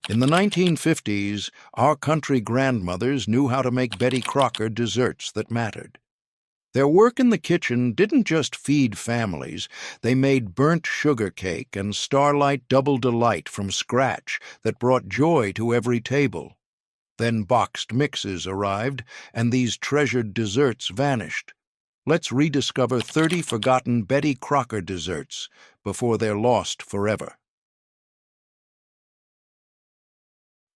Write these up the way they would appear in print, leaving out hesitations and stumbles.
In the 1950s, our country grandmothers knew how to make Betty Crocker desserts that mattered. Their work in the kitchen didn't just feed families, they made burnt sugar cake and Starlight Double Delight from scratch that brought joy to every table. Then boxed mixes arrived, and these treasured desserts vanished. Let's rediscover 30 forgotten Betty Crocker desserts before they're lost forever.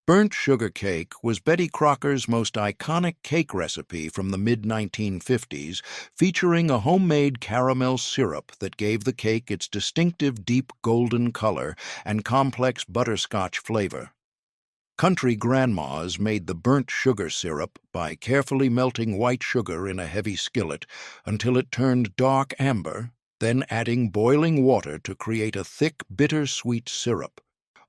Burnt sugar cake was Betty Crocker's most iconic cake recipe from the mid-1950s, featuring a homemade caramel syrup that gave the cake its distinctive deep golden color and complex butterscotch flavor. Country grandmas made the burnt sugar syrup by carefully melting white sugar in a heavy skillet until it turned dark amber, then adding boiling water to create a thick, bitter-sweet syrup.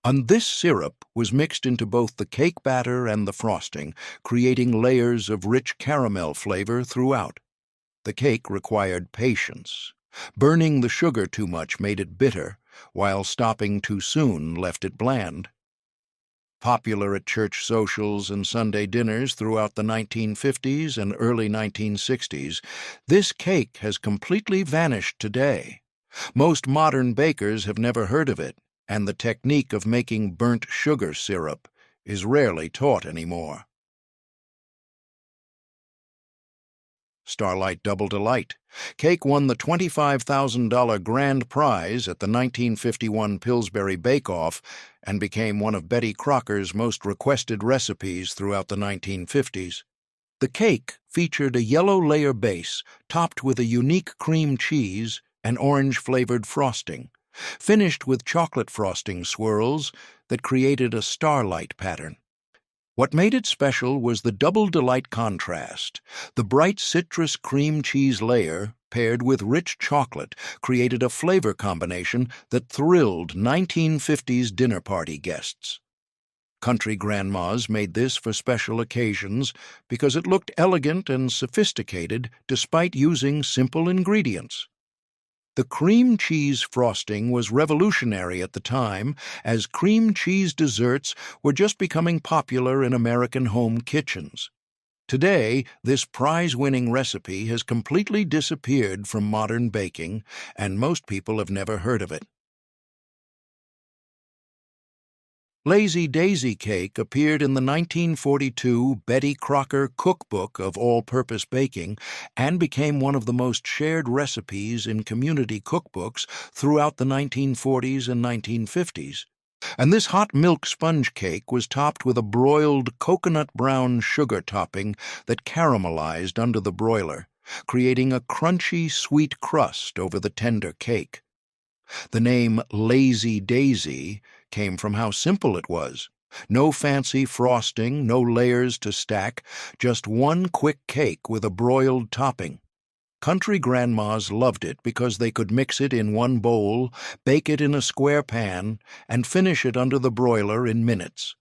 And this syrup was mixed into both the cake batter and the frosting, creating layers of rich caramel flavor throughout. The cake required patience. Burning the sugar too much made it bitter, while stopping too soon left it bland. Popular at church socials and Sunday dinners throughout the 1950s and early 1960s, this cake has completely vanished today. Most modern bakers have never heard of it, and the technique of making burnt sugar syrup is rarely taught anymore. Starlight Double Delight. Cake won the $25,000 grand prize at the 1951 Pillsbury Bake-Off and became one of Betty Crocker's most requested recipes throughout the 1950s. The cake featured a yellow layer base topped with a unique cream cheese and orange-flavored frosting, finished with chocolate frosting swirls that created a starlight pattern. What made it special was the Double Delight contrast. The bright citrus cream cheese layer, paired with rich chocolate, created a flavor combination that thrilled 1950s dinner party guests. Country grandmas made this for special occasions because it looked elegant and sophisticated despite using simple ingredients. The cream cheese frosting was revolutionary at the time, as cream cheese desserts were just becoming popular in American home kitchens. Today, this prize-winning recipe has completely disappeared from modern baking, and most people have never heard of it. Lazy Daisy cake appeared in the 1942 Betty Crocker Cookbook of All-Purpose Baking and became one of the most shared recipes in community cookbooks throughout the 1940s and 1950s. And this hot milk sponge cake was topped with a broiled coconut brown sugar topping that caramelized under the broiler, creating a crunchy, sweet crust over the tender cake. The name Lazy Daisy came from how simple it was. No fancy frosting, no layers to stack, just one quick cake with a broiled topping. Country grandmas loved it because they could mix it in one bowl, bake it in a square pan, and finish it under the broiler in minutes.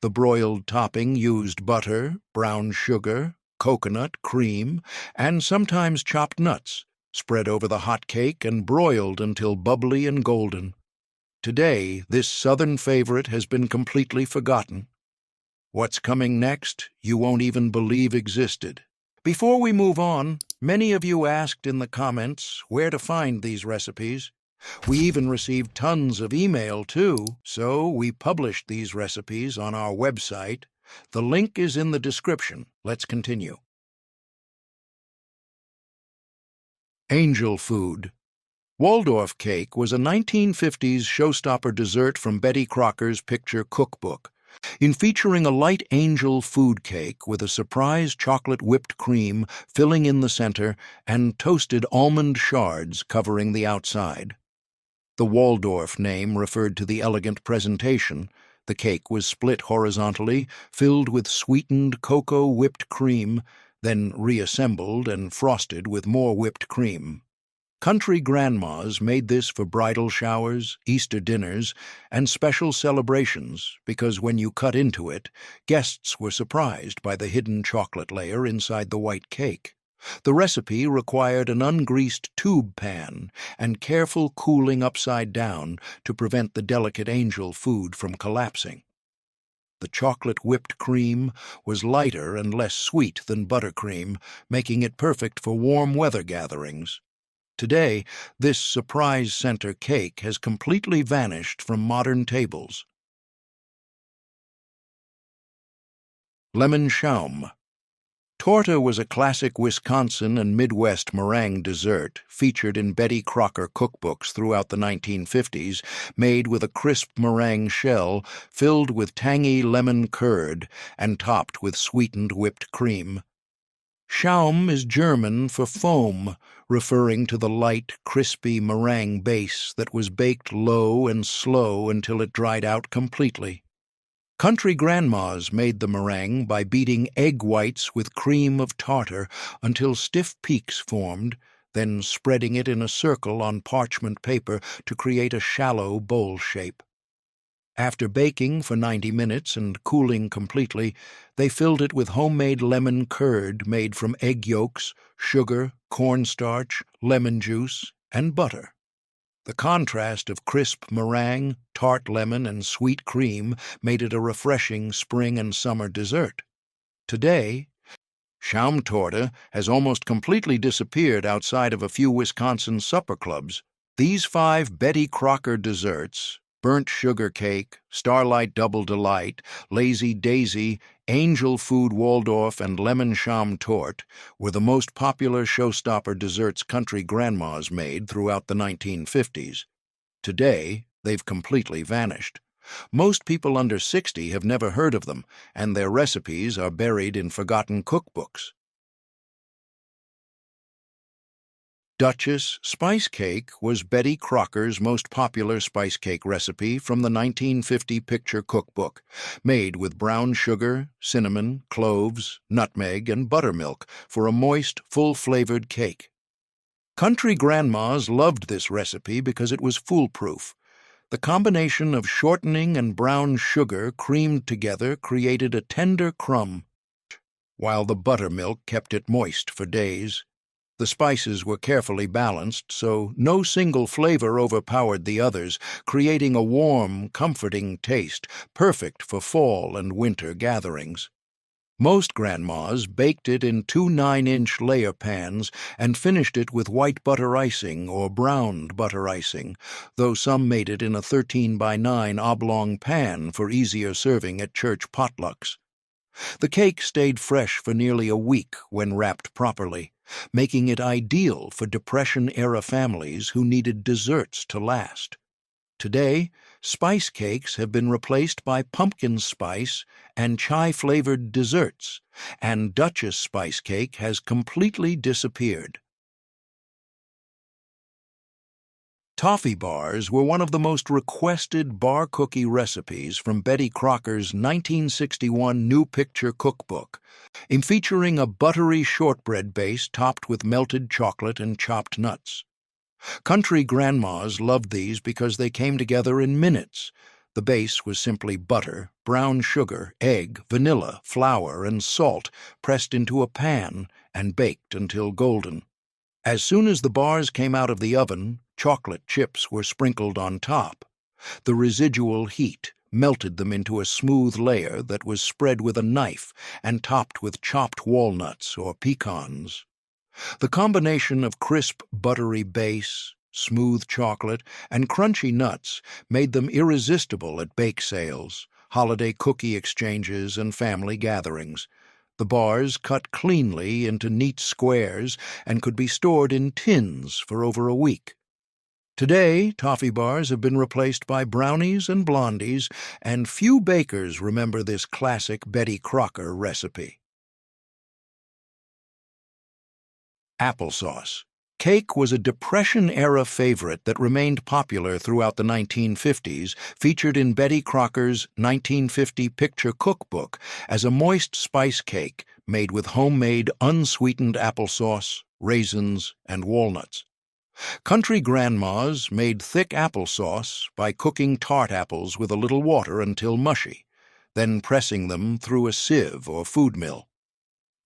The broiled topping used butter, brown sugar, coconut, cream, and sometimes chopped nuts, spread over the hot cake and broiled until bubbly and golden. Today, this southern favorite has been completely forgotten. What's coming next, you won't even believe existed. Before we move on, many of you asked in the comments where to find these recipes. We even received tons of email, too, so we published these recipes on our website. The link is in the description. Let's continue. Angel food. Waldorf cake was a 1950s Showstopper dessert from Betty Crocker's picture cookbook. In featuring a light angel food cake with a surprise chocolate whipped cream filling in the center and toasted almond shards covering the outside. The Waldorf name referred to the elegant presentation. The cake was split horizontally, filled with sweetened cocoa whipped cream, then reassembled and frosted with more whipped cream. Country grandmas made this for bridal showers, Easter dinners, and special celebrations because when you cut into it, guests were surprised by the hidden chocolate layer inside the white cake. The recipe required an ungreased tube pan and careful cooling upside down to prevent the delicate angel food from collapsing. The chocolate whipped cream was lighter and less sweet than buttercream, making it perfect for warm weather gatherings. Today, this surprise center cake has completely vanished from modern tables. Lemon Schaum. Torta was a classic Wisconsin and Midwest meringue dessert featured in Betty Crocker cookbooks throughout the 1950s, made with a crisp meringue shell filled with tangy lemon curd and topped with sweetened whipped cream. Schaum is German for foam, referring to the light, crispy meringue base that was baked low and slow until it dried out completely. Country grandmas made the meringue by beating egg whites with cream of tartar until stiff peaks formed, then spreading it in a circle on parchment paper to create a shallow bowl shape. After baking for 90 minutes and cooling completely, they filled it with homemade lemon curd made from egg yolks, sugar, cornstarch, lemon juice, and butter. The contrast of crisp meringue, tart lemon, and sweet cream made it a refreshing spring and summer dessert. Today, Schaumtorte has almost completely disappeared outside of a few Wisconsin supper clubs. These 5 Betty Crocker desserts, burnt sugar cake, Starlight Double Delight, Lazy Daisy, Angel Food Waldorf, and Lemon Schaum Torte, were the most popular Showstopper desserts country grandmas made throughout the 1950s. Today, they've completely vanished. Most people under 60 have never heard of them, and their recipes are buried in forgotten cookbooks. Duchess Spice Cake was Betty Crocker's most popular spice cake recipe from the 1950 picture cookbook, made with brown sugar, cinnamon, cloves, nutmeg, and buttermilk for a moist, full-flavored cake. Country grandmas loved this recipe because it was foolproof. The combination of shortening and brown sugar creamed together created a tender crumb, while the buttermilk kept it moist for days. The spices were carefully balanced, so no single flavor overpowered the others, creating a warm, comforting taste, perfect for fall and winter gatherings. Most grandmas baked it in 2 9-inch layer pans and finished it with white butter icing or browned butter icing, though some made it in a 13 by 9 oblong pan for easier serving at church potlucks. The cake stayed fresh for nearly a week when wrapped properly, making it ideal for Depression-era families who needed desserts to last. Today, spice cakes have been replaced by pumpkin spice and chai-flavored desserts, and Duchess Spice Cake has completely disappeared. Toffee bars were one of the most requested bar cookie recipes from Betty Crocker's 1961 New Picture Cookbook, featuring a buttery shortbread base topped with melted chocolate and chopped nuts. Country grandmas loved these because they came together in minutes. The base was simply butter, brown sugar, egg, vanilla, flour, and salt pressed into a pan and baked until golden. As soon as the bars came out of the oven, chocolate chips were sprinkled on top. The residual heat melted them into a smooth layer that was spread with a knife and topped with chopped walnuts or pecans. The combination of crisp, buttery base, smooth chocolate, and crunchy nuts made them irresistible at bake sales, holiday cookie exchanges, and family gatherings. The bars cut cleanly into neat squares and could be stored in tins for over a week. Today, toffee bars have been replaced by brownies and blondies, and few bakers remember this classic Betty Crocker recipe. Applesauce. Cake was a Depression-era favorite that remained popular throughout the 1950s, featured in Betty Crocker's 1950 picture cookbook as a moist spice cake made with homemade unsweetened applesauce, raisins, and walnuts. Country grandmas made thick applesauce by cooking tart apples with a little water until mushy, then pressing them through a sieve or food mill.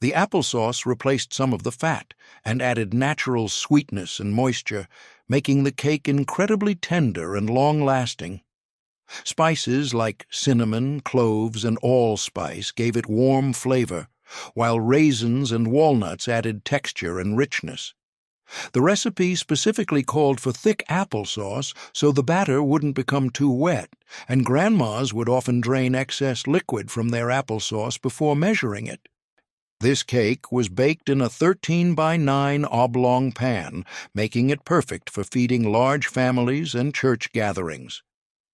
The applesauce replaced some of the fat and added natural sweetness and moisture, making the cake incredibly tender and long-lasting. Spices like cinnamon, cloves, and allspice gave it warm flavor, while raisins and walnuts added texture and richness. The recipe specifically called for thick applesauce so the batter wouldn't become too wet, and grandmas would often drain excess liquid from their applesauce before measuring it. This cake was baked in a 13 by 9 oblong pan, making it perfect for feeding large families and church gatherings.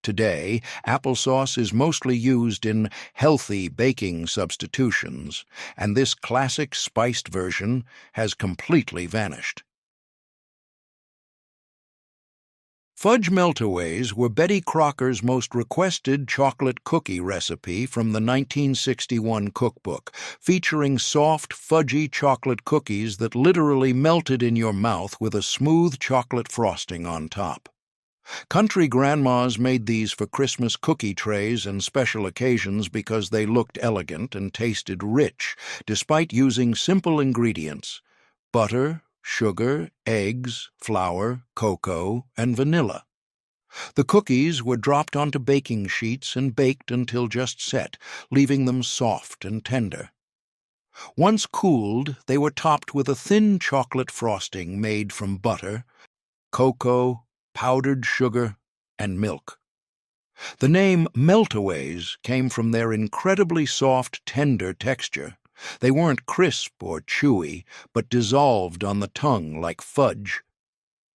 Today, applesauce is mostly used in healthy baking substitutions, and this classic spiced version has completely vanished. Fudge meltaways were Betty Crocker's most requested chocolate cookie recipe from the 1961 cookbook, featuring soft, fudgy chocolate cookies that literally melted in your mouth with a smooth chocolate frosting on top. Country grandmas made these for Christmas cookie trays and special occasions because they looked elegant and tasted rich, despite using simple ingredients: butter, sugar, eggs, flour, cocoa, and vanilla. The cookies were dropped onto baking sheets and baked until just set, leaving them soft and tender. Once cooled, they were topped with a thin chocolate frosting made from butter, cocoa, powdered sugar, and milk. The name meltaways came from their incredibly soft, tender texture. They weren't crisp or chewy, but dissolved on the tongue like fudge.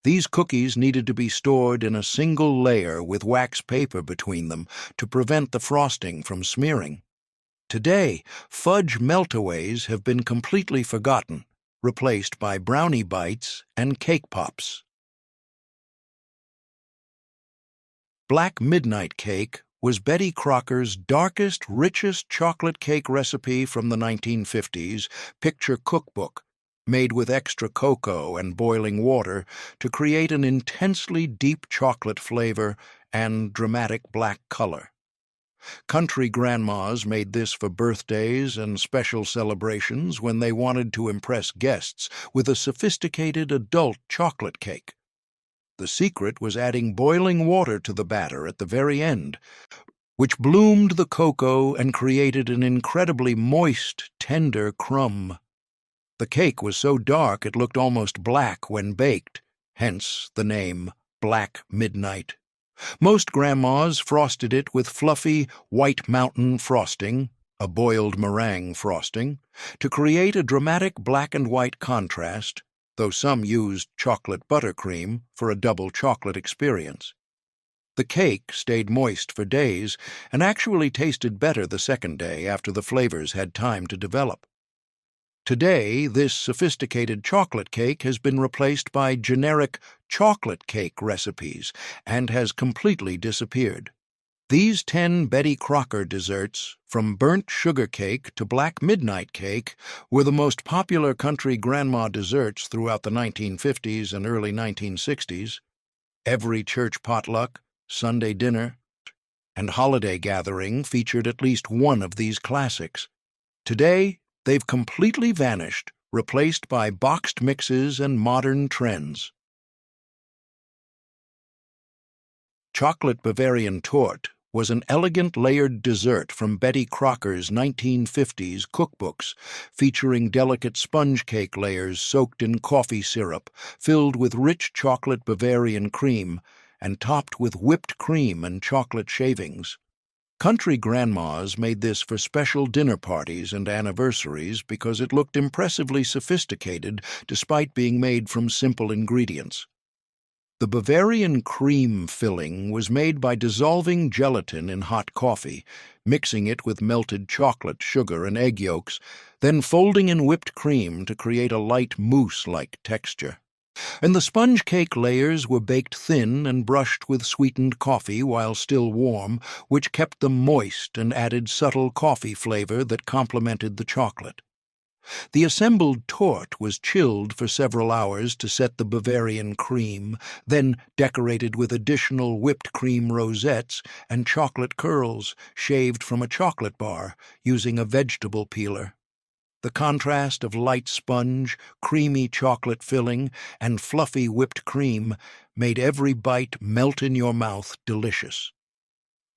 These cookies needed to be stored in a single layer with wax paper between them to prevent the frosting from smearing. Today, fudge meltaways have been completely forgotten, replaced by brownie bites and cake pops. Black Midnight Cake was Betty Crocker's darkest, richest chocolate cake recipe from the 1950s picture cookbook, made with extra cocoa and boiling water to create an intensely deep chocolate flavor and dramatic black color. Country grandmas made this for birthdays and special celebrations when they wanted to impress guests with a sophisticated adult chocolate cake. The secret was adding boiling water to the batter at the very end, which bloomed the cocoa and created an incredibly moist, tender crumb. The cake was so dark it looked almost black when baked, hence the name Black Midnight. Most grandmas frosted it with fluffy White Mountain frosting, a boiled meringue frosting, to create a dramatic black and white contrast, though some used chocolate buttercream for a double chocolate experience. The cake stayed moist for days and actually tasted better the second day after the flavors had time to develop. Today, this sophisticated chocolate cake has been replaced by generic chocolate cake recipes and has completely disappeared. These 10 Betty Crocker desserts, from burnt sugar cake to Black Midnight Cake, were the most popular country grandma desserts throughout the 1950s and early 1960s. Every church potluck, Sunday dinner, and holiday gathering featured at least one of these classics. Today, they've completely vanished, replaced by boxed mixes and modern trends. Chocolate Bavarian Torte was an elegant layered dessert from Betty Crocker's 1950s cookbooks, featuring delicate sponge cake layers soaked in coffee syrup, filled with rich chocolate Bavarian cream, and topped with whipped cream and chocolate shavings. Country grandmas made this for special dinner parties and anniversaries because it looked impressively sophisticated despite being made from simple ingredients. The Bavarian cream filling was made by dissolving gelatin in hot coffee, mixing it with melted chocolate, sugar, and egg yolks, then folding in whipped cream to create a light mousse-like texture. And the sponge cake layers were baked thin and brushed with sweetened coffee while still warm, which kept them moist and added subtle coffee flavor that complemented the chocolate. The assembled torte was chilled for several hours to set the Bavarian cream, then decorated with additional whipped cream rosettes and chocolate curls shaved from a chocolate bar using a vegetable peeler. The contrast of light sponge, creamy chocolate filling, and fluffy whipped cream made every bite melt in your mouth delicious.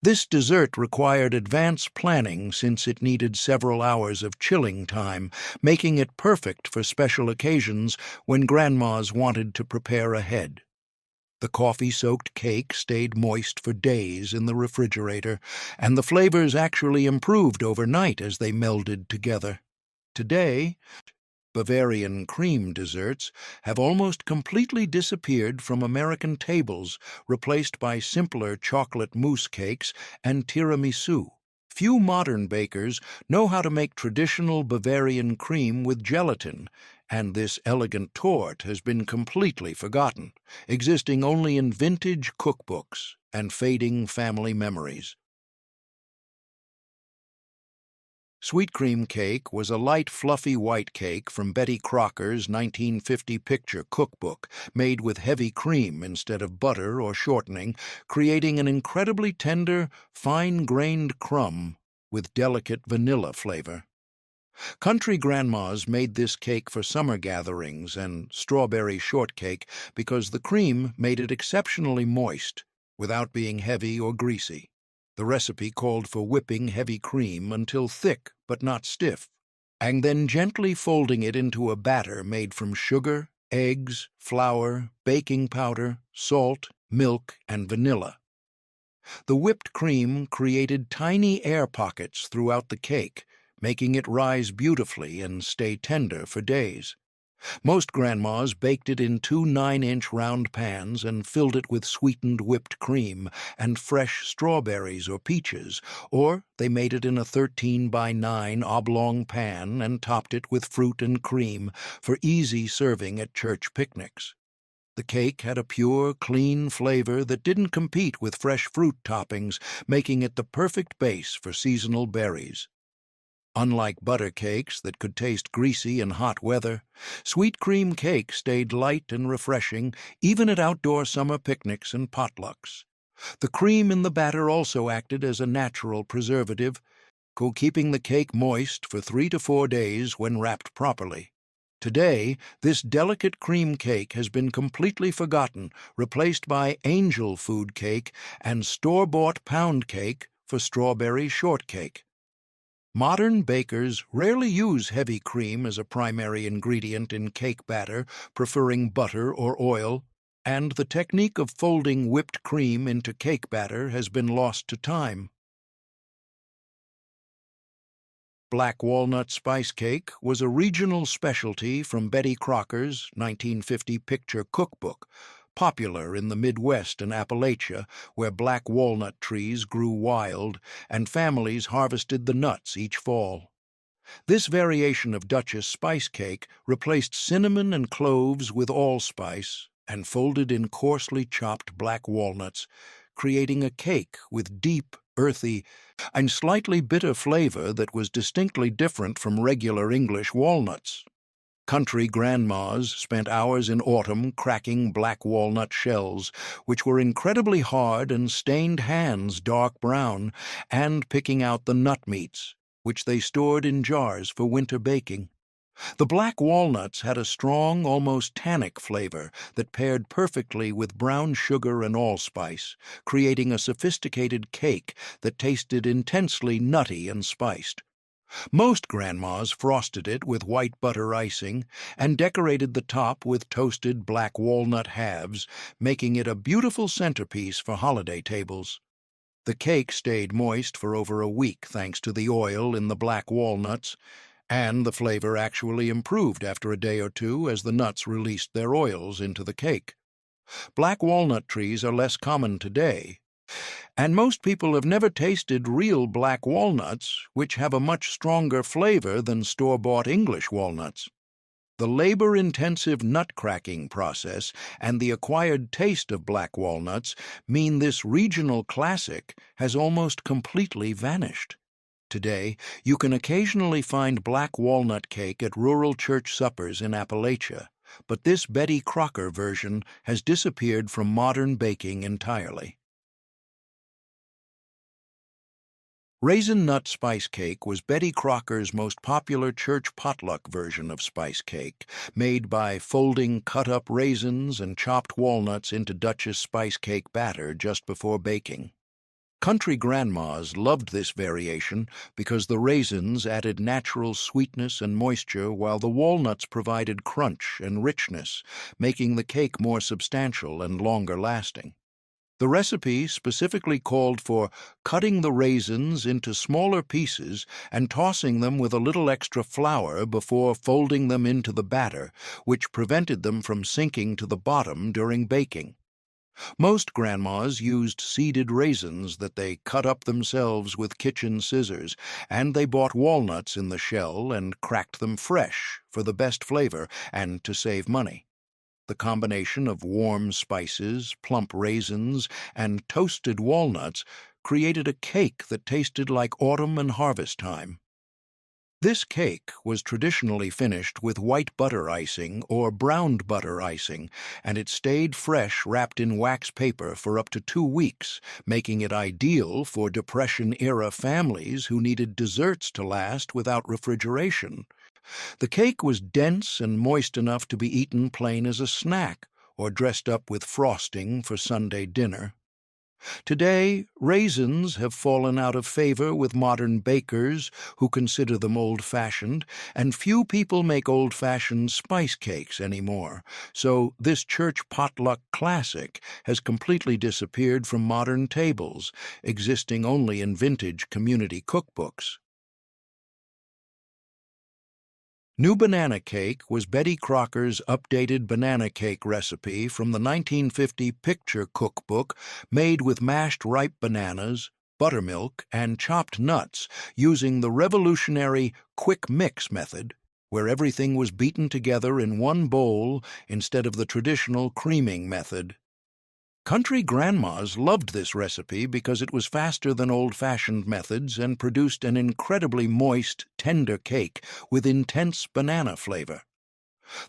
This dessert required advanced planning since it needed several hours of chilling time, making it perfect for special occasions when grandmas wanted to prepare ahead. The coffee-soaked cake stayed moist for days in the refrigerator, and the flavors actually improved overnight as they melded together. Today, Bavarian cream desserts have almost completely disappeared from American tables, replaced by simpler chocolate mousse cakes and tiramisu. Few modern bakers know how to make traditional Bavarian cream with gelatin, and this elegant torte has been completely forgotten, existing only in vintage cookbooks and fading family memories. Sweet cream cake was a light, fluffy white cake from Betty Crocker's 1950 picture cookbook, made with heavy cream instead of butter or shortening, creating an incredibly tender, fine-grained crumb with delicate vanilla flavor. Country grandmas made this cake for summer gatherings and strawberry shortcake because the cream made it exceptionally moist without being heavy or greasy. The recipe called for whipping heavy cream until thick but not stiff, and then gently folding it into a batter made from sugar, eggs, flour, baking powder, salt, milk, and vanilla. The whipped cream created tiny air pockets throughout the cake, making it rise beautifully and stay tender for days. Most grandmas baked it in two 9-inch round pans and filled it with sweetened whipped cream and fresh strawberries or peaches, or they made it in a 13 by 9 oblong pan and topped it with fruit and cream for easy serving at church picnics. The cake had a pure, clean flavor that didn't compete with fresh fruit toppings, making it the perfect base for seasonal berries. Unlike butter cakes that could taste greasy in hot weather, sweet cream cake stayed light and refreshing even at outdoor summer picnics and potlucks. The cream in the batter also acted as a natural preservative, keeping the cake moist for 3 to 4 days when wrapped properly. Today, this delicate cream cake has been completely forgotten, replaced by angel food cake and store-bought pound cake for strawberry shortcake. Modern bakers rarely use heavy cream as a primary ingredient in cake batter, preferring butter or oil, and the technique of folding whipped cream into cake batter has been lost to time. Black walnut spice cake was a regional specialty from Betty Crocker's 1950 picture cookbook, popular in the Midwest and Appalachia, where black walnut trees grew wild and families harvested the nuts each fall. This variation of Duchess spice cake replaced cinnamon and cloves with allspice and folded in coarsely chopped black walnuts, creating a cake with deep, earthy, and slightly bitter flavor that was distinctly different from regular English walnuts. Country grandmas spent hours in autumn cracking black walnut shells, which were incredibly hard and stained hands dark brown, and picking out the nut meats, which they stored in jars for winter baking. The black walnuts had a strong, almost tannic flavor that paired perfectly with brown sugar and allspice, creating a sophisticated cake that tasted intensely nutty and spiced. Most grandmas frosted it with white butter icing and decorated the top with toasted black walnut halves, making it a beautiful centerpiece for holiday tables. The cake stayed moist for over a week thanks to the oil in the black walnuts, and the flavor actually improved after a day or two as the nuts released their oils into the cake. Black walnut trees are less common today, and most people have never tasted real black walnuts, which have a much stronger flavor than store-bought English walnuts. The labor-intensive nut-cracking process and the acquired taste of black walnuts mean this regional classic has almost completely vanished. Today, you can occasionally find black walnut cake at rural church suppers in Appalachia, but this Betty Crocker version has disappeared from modern baking entirely. Raisin Nut Spice Cake was Betty Crocker's most popular church potluck version of spice cake, made by folding cut-up raisins and chopped walnuts into Duchess spice cake batter just before baking. Country grandmas loved this variation because the raisins added natural sweetness and moisture while the walnuts provided crunch and richness, making the cake more substantial and longer lasting. The recipe specifically called for cutting the raisins into smaller pieces and tossing them with a little extra flour before folding them into the batter, which prevented them from sinking to the bottom during baking. Most grandmas used seeded raisins that they cut up themselves with kitchen scissors, and they bought walnuts in the shell and cracked them fresh for the best flavor and to save money. The combination of warm spices, plump raisins, and toasted walnuts created a cake that tasted like autumn and harvest time. This cake was traditionally finished with white butter icing or browned butter icing, and it stayed fresh wrapped in wax paper for up to 2 weeks, making it ideal for Depression-era families who needed desserts to last without refrigeration. The cake was dense and moist enough to be eaten plain as a snack or dressed up with frosting for Sunday dinner. Today, raisins have fallen out of favor with modern bakers who consider them old-fashioned, and few people make old-fashioned spice cakes anymore, so this church potluck classic has completely disappeared from modern tables, existing only in vintage community cookbooks. New Banana Cake was Betty Crocker's updated banana cake recipe from the 1950 picture cookbook made with mashed ripe bananas, buttermilk, and chopped nuts using the revolutionary quick mix method, where everything was beaten together in one bowl instead of the traditional creaming method. Country grandmas loved this recipe because it was faster than old-fashioned methods and produced an incredibly moist, tender cake with intense banana flavor.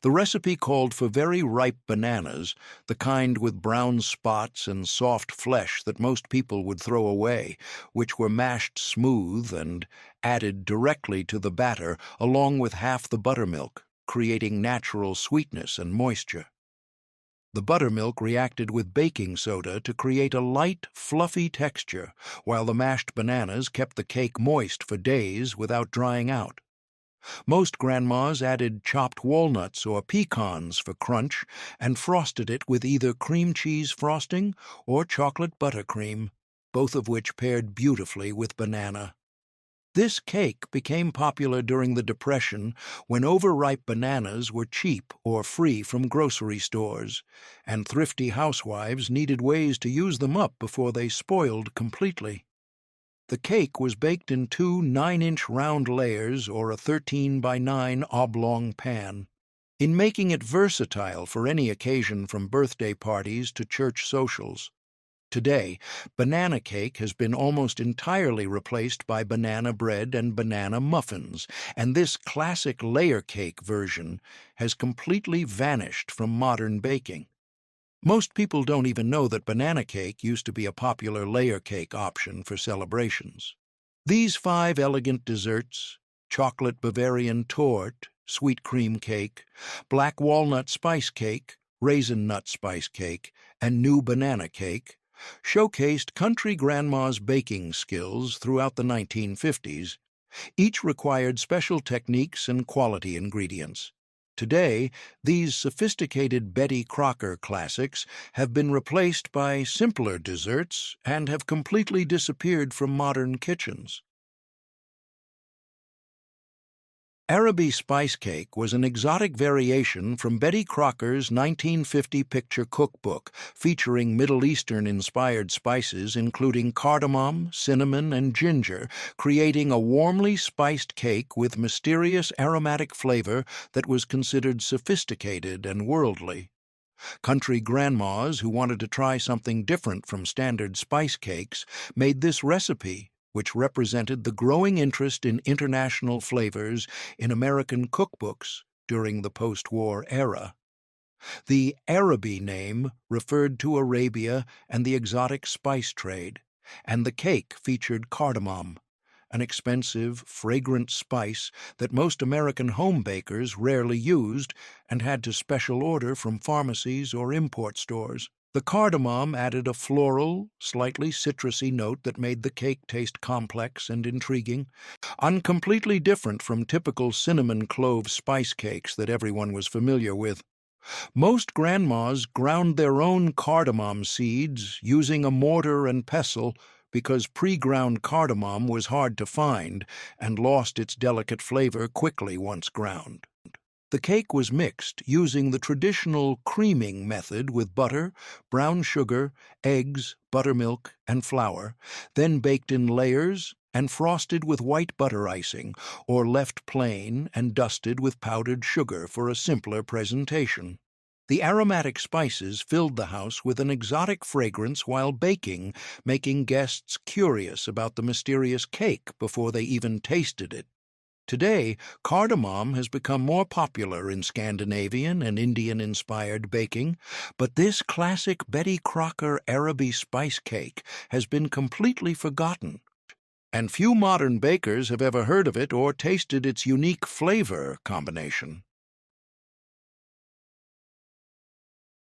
The recipe called for very ripe bananas, the kind with brown spots and soft flesh that most people would throw away, which were mashed smooth and added directly to the batter along with half the buttermilk, creating natural sweetness and moisture. The buttermilk reacted with baking soda to create a light, fluffy texture, while the mashed bananas kept the cake moist for days without drying out. Most grandmas added chopped walnuts or pecans for crunch and frosted it with either cream cheese frosting or chocolate buttercream, both of which paired beautifully with banana. This cake became popular during the Depression when overripe bananas were cheap or free from grocery stores, and thrifty housewives needed ways to use them up before they spoiled completely. The cake was baked in 2 9-inch round layers or a 13 by 9 oblong pan. In making it versatile for any occasion from birthday parties to church socials. Today, banana cake has been almost entirely replaced by banana bread and banana muffins, and this classic layer cake version has completely vanished from modern baking. Most people don't even know that banana cake used to be a popular layer cake option for celebrations. These 5 elegant desserts, chocolate Bavarian torte, sweet cream cake, black walnut spice cake, raisin nut spice cake, and new banana cake, showcased country grandma's baking skills throughout the 1950s. Each required special techniques and quality ingredients. Today, these sophisticated Betty Crocker classics have been replaced by simpler desserts and have completely disappeared from modern kitchens. Araby Spice Cake was an exotic variation from Betty Crocker's 1950 picture cookbook featuring Middle Eastern-inspired spices including cardamom, cinnamon, and ginger, creating a warmly spiced cake with mysterious aromatic flavor that was considered sophisticated and worldly. Country grandmas who wanted to try something different from standard spice cakes made this recipe, which represented the growing interest in international flavors in American cookbooks during the post-war era. The Araby name referred to Arabia and the exotic spice trade, and the cake featured cardamom, an expensive, fragrant spice that most American home bakers rarely used and had to special order from pharmacies or import stores. The cardamom added a floral, slightly citrusy note that made the cake taste complex and intriguing, completely different from typical cinnamon clove spice cakes that everyone was familiar with. Most grandmas ground their own cardamom seeds using a mortar and pestle because pre-ground cardamom was hard to find and lost its delicate flavor quickly once ground. The cake was mixed using the traditional creaming method with butter, brown sugar, eggs, buttermilk, and flour, then baked in layers and frosted with white butter icing, or left plain and dusted with powdered sugar for a simpler presentation. The aromatic spices filled the house with an exotic fragrance while baking, making guests curious about the mysterious cake before they even tasted it. Today, cardamom has become more popular in Scandinavian and Indian-inspired baking, but this classic Betty Crocker Araby spice cake has been completely forgotten, and few modern bakers have ever heard of it or tasted its unique flavor combination.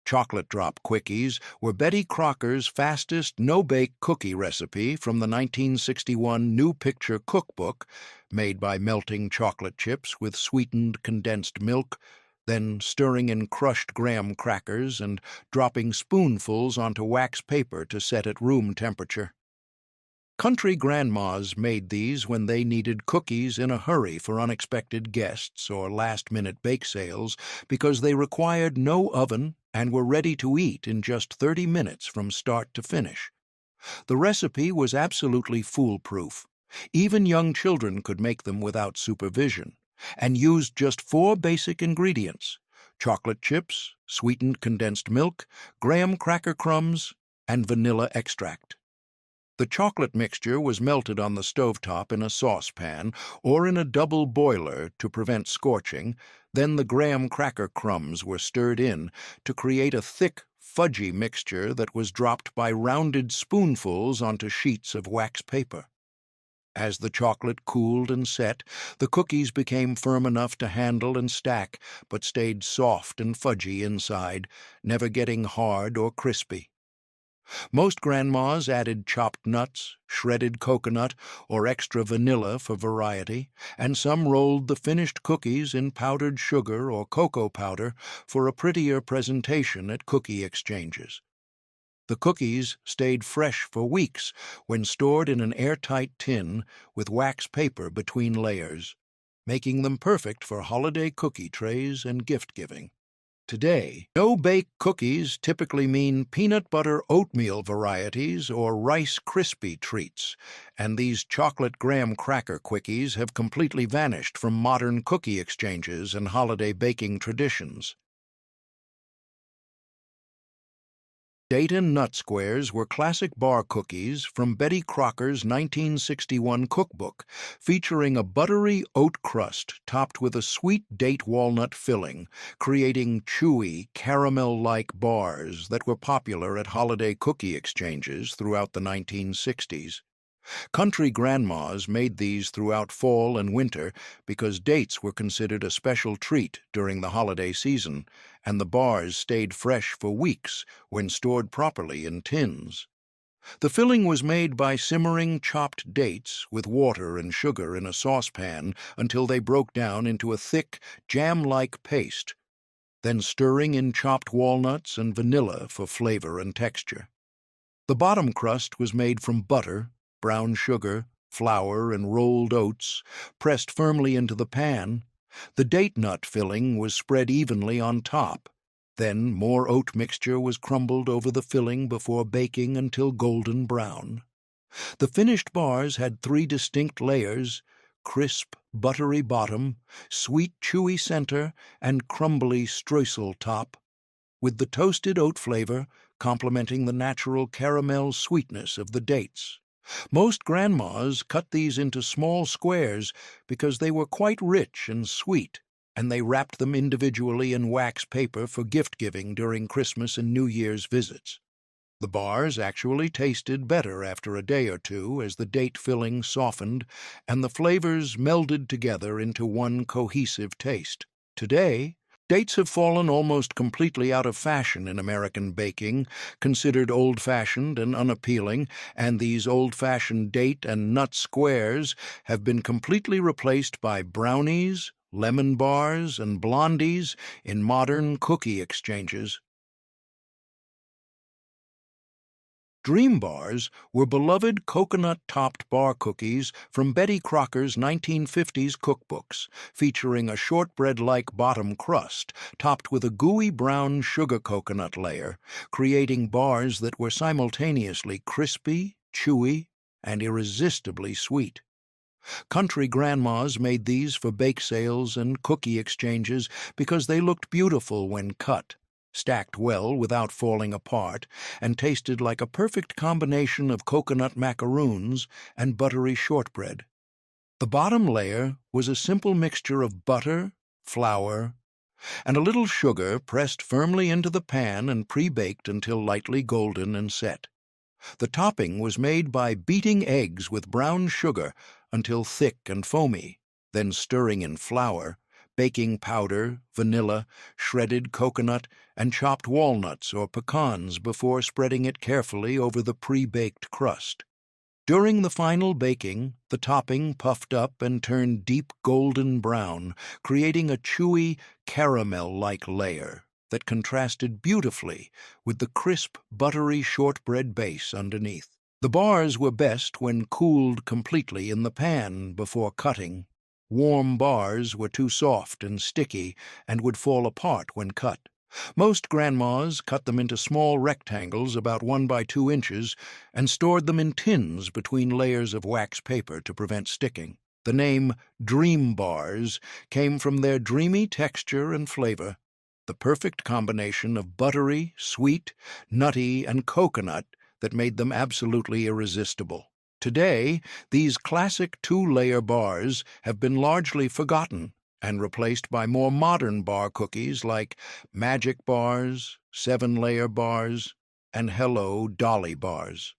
Chocolate drop quickies were Betty Crocker's fastest no-bake cookie recipe from the 1961 New Picture Cookbook, made by melting chocolate chips with sweetened condensed milk, then stirring in crushed graham crackers and dropping spoonfuls onto wax paper to set at room temperature. Country grandmas made these when they needed cookies in a hurry for unexpected guests or last-minute bake sales because they required no oven and were ready to eat in just 30 minutes from start to finish. The recipe was absolutely foolproof. Even young children could make them without supervision, and used just 4 basic ingredients: chocolate chips, sweetened condensed milk, graham cracker crumbs, and vanilla extract. The chocolate mixture was melted on the stovetop in a saucepan or in a double boiler to prevent scorching. Then the graham cracker crumbs were stirred in to create a thick, fudgy mixture that was dropped by rounded spoonfuls onto sheets of wax paper. As the chocolate cooled and set, the cookies became firm enough to handle and stack, but stayed soft and fudgy inside, never getting hard or crispy. Most grandmas added chopped nuts, shredded coconut, or extra vanilla for variety, and some rolled the finished cookies in powdered sugar or cocoa powder for a prettier presentation at cookie exchanges. The cookies stayed fresh for weeks when stored in an airtight tin with wax paper between layers, making them perfect for holiday cookie trays and gift-giving. Today, no-bake cookies typically mean peanut butter oatmeal varieties or Rice Krispie treats, and these chocolate graham cracker quickies have completely vanished from modern cookie exchanges and holiday baking traditions. Date and Nut Squares were classic bar cookies from Betty Crocker's 1961 cookbook, featuring a buttery oat crust topped with a sweet date walnut filling, creating chewy, caramel-like bars that were popular at holiday cookie exchanges throughout the 1960s. Country grandmas made these throughout fall and winter because dates were considered a special treat during the holiday season, and the bars stayed fresh for weeks when stored properly in tins. The filling was made by simmering chopped dates with water and sugar in a saucepan until they broke down into a thick, jam-like paste, then stirring in chopped walnuts and vanilla for flavor and texture. The bottom crust was made from butter, brown sugar, flour, and rolled oats, pressed firmly into the pan. The date nut filling was spread evenly on top. Then more oat mixture was crumbled over the filling before baking until golden brown. The finished bars had 3 distinct layers: crisp, buttery bottom, sweet, chewy center, and crumbly streusel top, with the toasted oat flavor complementing the natural caramel sweetness of the dates. Most grandmas cut these into small squares because they were quite rich and sweet, and they wrapped them individually in wax paper for gift-giving during Christmas and New Year's visits. The bars actually tasted better after a day or two as the date filling softened and the flavors melded together into one cohesive taste. Today, Dates have fallen almost completely out of fashion in American baking, considered old-fashioned and unappealing, and these old-fashioned date and nut squares have been completely replaced by brownies, lemon bars, and blondies in modern cookie exchanges. Dream bars were beloved coconut-topped bar cookies from Betty Crocker's 1950s cookbooks, featuring a shortbread-like bottom crust topped with a gooey brown sugar coconut layer, creating bars that were simultaneously crispy, chewy, and irresistibly sweet. Country grandmas made these for bake sales and cookie exchanges because they looked beautiful when cut, stacked well without falling apart, and tasted like a perfect combination of coconut macaroons and buttery shortbread. The bottom layer was a simple mixture of butter, flour, and a little sugar pressed firmly into the pan and pre-baked until lightly golden and set. The topping was made by beating eggs with brown sugar until thick and foamy, then stirring in flour, baking powder, vanilla, shredded coconut, and chopped walnuts or pecans before spreading it carefully over the pre-baked crust. During the final baking, the topping puffed up and turned deep golden brown, creating a chewy, caramel-like layer that contrasted beautifully with the crisp, buttery shortbread base underneath. The bars were best when cooled completely in the pan before cutting. Warm bars were too soft and sticky and would fall apart when cut. Most grandmas cut them into small rectangles about 1 by 2 inches and stored them in tins between layers of wax paper to prevent sticking. The name Dream Bars came from their dreamy texture and flavor, the perfect combination of buttery, sweet, nutty, and coconut that made them absolutely irresistible. Today, these classic 2-layer bars have been largely forgotten and replaced by more modern bar cookies like Magic Bars, 7-layer bars, and Hello Dolly Bars.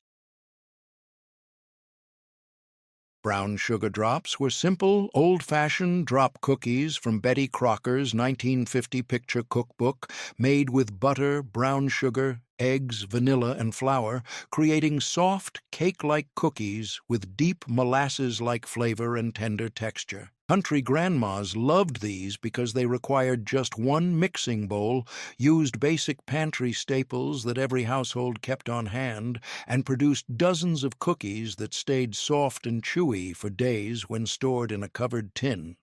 Brown sugar drops were simple, old-fashioned drop cookies from Betty Crocker's 1950 picture cookbook, made with butter, brown sugar, eggs, vanilla, and flour, creating soft, cake-like cookies with deep molasses-like flavor and tender texture. Country grandmas loved these because they required just one mixing bowl, used basic pantry staples that every household kept on hand, and produced dozens of cookies that stayed soft and chewy for days when stored in a covered tin.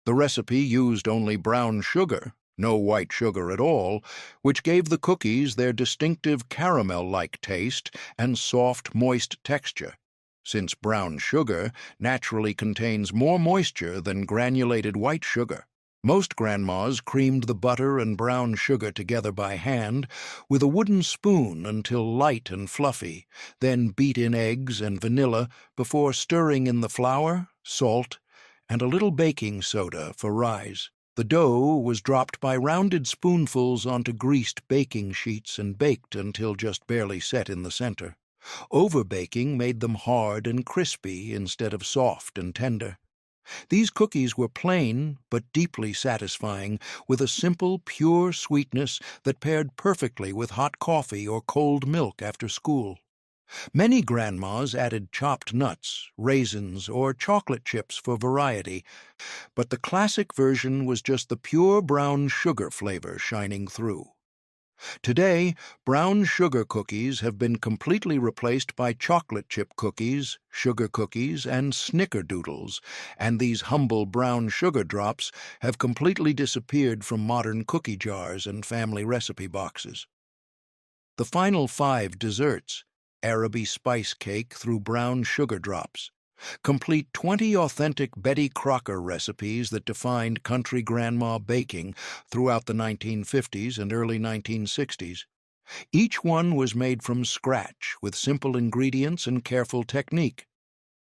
The recipe used only brown sugar, no white sugar at all, which gave the cookies their distinctive caramel-like taste and soft, moist texture. Since brown sugar naturally contains more moisture than granulated white sugar. Most grandmas creamed the butter and brown sugar together by hand with a wooden spoon until light and fluffy, then beat in eggs and vanilla before stirring in the flour, salt, and a little baking soda for rise. The dough was dropped by rounded spoonfuls onto greased baking sheets and baked until just barely set in the center. Overbaking made them hard and crispy instead of soft and tender. These cookies were plain but deeply satisfying, with a simple, pure sweetness that paired perfectly with hot coffee or cold milk after school. Many grandmas added chopped nuts, raisins, or chocolate chips for variety, but the classic version was just the pure brown sugar flavor shining through. Today, brown sugar cookies have been completely replaced by chocolate chip cookies, sugar cookies, and snickerdoodles, and these humble brown sugar drops have completely disappeared from modern cookie jars and family recipe boxes. The final 5 desserts, Araby spice cake through brown sugar drops, complete 20 authentic Betty Crocker recipes that defined country grandma baking throughout the 1950s and early 1960s. Each one was made from scratch with simple ingredients and careful technique.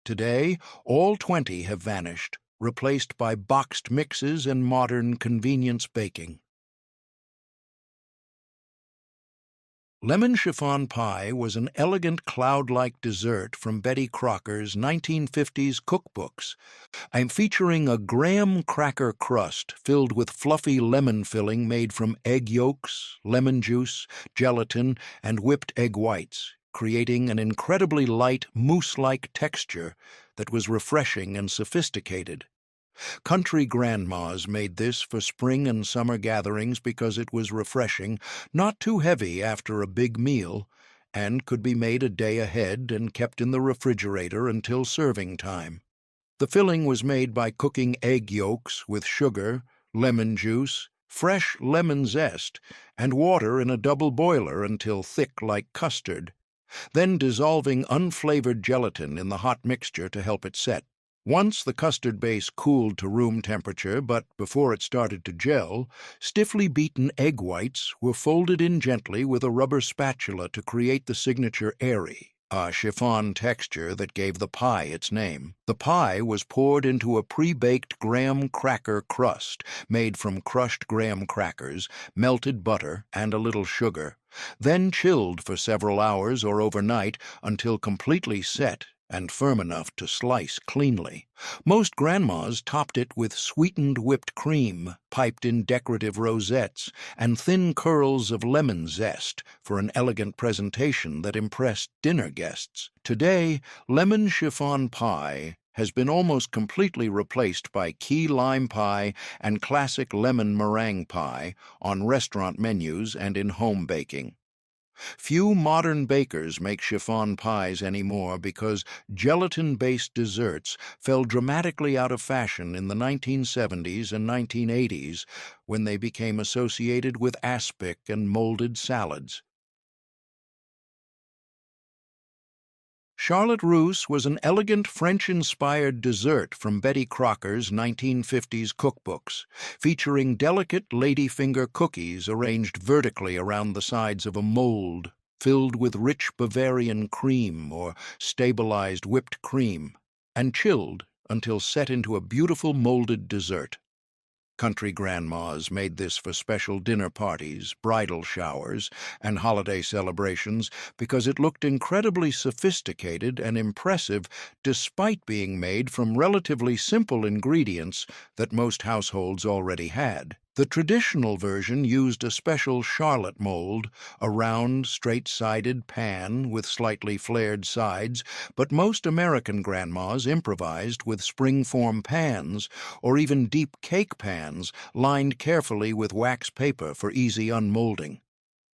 Today, all 20 have vanished, replaced by boxed mixes and modern convenience baking. Lemon chiffon pie was an elegant cloud-like dessert from Betty Crocker's 1950s cookbooks. I'm featuring a graham cracker crust filled with fluffy lemon filling made from egg yolks, lemon juice, gelatin, and whipped egg whites, creating an incredibly light, mousse-like texture that was refreshing and sophisticated. Country grandmas made this for spring and summer gatherings because it was refreshing, not too heavy after a big meal, and could be made a day ahead and kept in the refrigerator until serving time. The filling was made by cooking egg yolks with sugar, lemon juice, fresh lemon zest, and water in a double boiler until thick like custard, then dissolving unflavored gelatin in the hot mixture to help it set. Once the custard base cooled to room temperature, but before it started to gel, stiffly beaten egg whites were folded in gently with a rubber spatula to create the signature airy, a chiffon texture that gave the pie its name. The pie was poured into a pre-baked graham cracker crust made from crushed graham crackers, melted butter, and a little sugar, then chilled for several hours or overnight until completely set and firm enough to slice cleanly. Most grandmas topped it with sweetened whipped cream, piped in decorative rosettes, and thin curls of lemon zest for an elegant presentation that impressed dinner guests. Today, lemon chiffon pie has been almost completely replaced by key lime pie and classic lemon meringue pie on restaurant menus and in home baking. Few modern bakers make chiffon pies anymore because gelatin-based desserts fell dramatically out of fashion in the 1970s and 1980s when they became associated with aspic and molded salads. Charlotte Russe was an elegant French-inspired dessert from Betty Crocker's 1950s cookbooks, featuring delicate ladyfinger cookies arranged vertically around the sides of a mold, filled with rich Bavarian cream or stabilized whipped cream, and chilled until set into a beautiful molded dessert. Country grandmas made this for special dinner parties, bridal showers, and holiday celebrations because it looked incredibly sophisticated and impressive despite being made from relatively simple ingredients that most households already had. The traditional version used a special Charlotte mold, a round, straight-sided pan with slightly flared sides, but most American grandmas improvised with spring-form pans or even deep cake pans lined carefully with wax paper for easy unmolding.